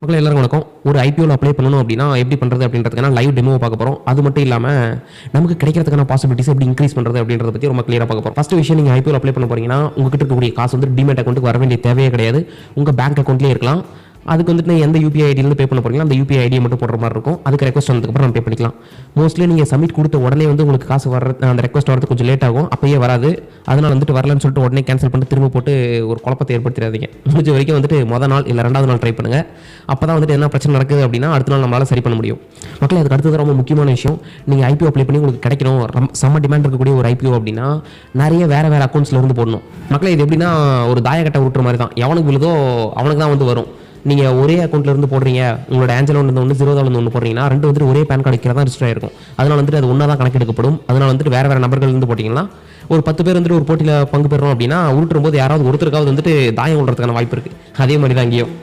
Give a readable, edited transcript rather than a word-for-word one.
மக்களே எல்லாருக்கும் வணக்கம். ஒரு ஐபிஓல அப்ளை பண்ணணும் அப்படின்னா எப்படி பண்ணுறது அப்படின்றதுக்கான லைவ் டெமோ பார்க்க போகிறோம். அது மட்டும் இல்லாமல் நமக்கு கிடைக்கிறதுக்கான பாசிபிலிட்டிஸ் எப்படி இன்க்ரீஸ் பண்ணுறது அப்படின்றத பற்றி ரொம்ப கிளியராக பார்க்க போகிறோம். ஃபஸ்ட் விஷயம், நீங்கள் ஐபிஓல அப்ளை பண்ண போறீங்கன்னா உங்ககிட்ட இருக்கக்கூடிய காசு வந்து டிமேட் அக்கௌண்ட்டுக்கு வர வேண்டிய தேவையே கிடையாது. உங்கள் பேங்க் அக்கௌண்ட்லேயே இருக்கலாம். அதுக்கு வந்துட்டு எந்த யூபிஐ ஐடியிலேருந்து பே பண்ண போறீங்களோ அந்த யூபிஐ ஐடியை மட்டும் போடுற மாதிரி இருக்கும். அதுக்கு ரெக்வஸ்ட் வந்ததுக்கப்புறம் நம்ம பே பண்ணிக்கலாம். மோஸ்ட்லி நீங்கள் சப்மிட் கொடுத்த உடனே வந்து உங்களுக்கு காசு வர அந்த ரெக்வஸ்ட் வரது கொஞ்சம் லேட் ஆகும். அப்பயே வராது. அதனால் வந்துட்டு வரலன்னு சொல்லிட்டு உடனே கேன்சல் பண்ணிட்டு திரும்ப போட்டு ஒரு குழப்பத்தை ஏற்படுத்திடாதீங்க. முடிஞ்ச வரைக்கும் வந்துட்டு மொதல் நாள் இல்லை 2வது நாள் ட்ரை பண்ணுங்கள். அப்போ தான் வந்துட்டு என்ன பிரச்சனை நடக்குது அப்படின்னா அடுத்த நாள் நம்மளால் சரி பண்ண முடியும். மக்களே, அதுக்கு அடுத்தது ரொம்ப முக்கியமான விஷயம், நீங்கள் ஐபிஓ அப்ளை பண்ணி உங்களுக்கு கிடைக்கணும் செம்ம டிமாண்ட் இருக்கக்கூடிய ஒரு ஐபிஓ அப்படின்னா நிறைய வேறு அக்கௌண்ட்ஸில் இருந்து போடணும். மக்களே, இது எப்படின்னா ஒரு தாயக்கட்டை விட்டுற மாதிரி தான். எவனுக்கு விழுதோ அவனுக்கு தான் வந்து வரும். நீங்கள் ஒரே அக்கௌண்ட்டில் இருந்து போடுறீங்க, உங்களோட ஆன்ஜல் ஒன்று ஜீரோவில் ஒன்று போடுறீங்கன்னா ரெண்டு வந்துட்டு ஒரே பேன் கார்டு வைக்கிறதா ரிஜிஸ்டர் ஆயிருக்கும். அதனால் வந்துட்டு அது ஒன்றா தான் கணக்கெடுக்கப்படும். அதனால் வந்துட்டு வேறு நபர்கள் இருந்து போட்டிங்கன்னா ஒரு 10 பேர் வந்துட்டு ஒரு போட்டியில் பங்கு பெறணும் அப்படின்னா உருட்டுற போது யாராவது ஒருத்தருக்காவது வந்துட்டு தாயம் விடுறதுக்கான வாய்ப்பு இருக்குது. அதே மாதிரி தான் இங்கேயும்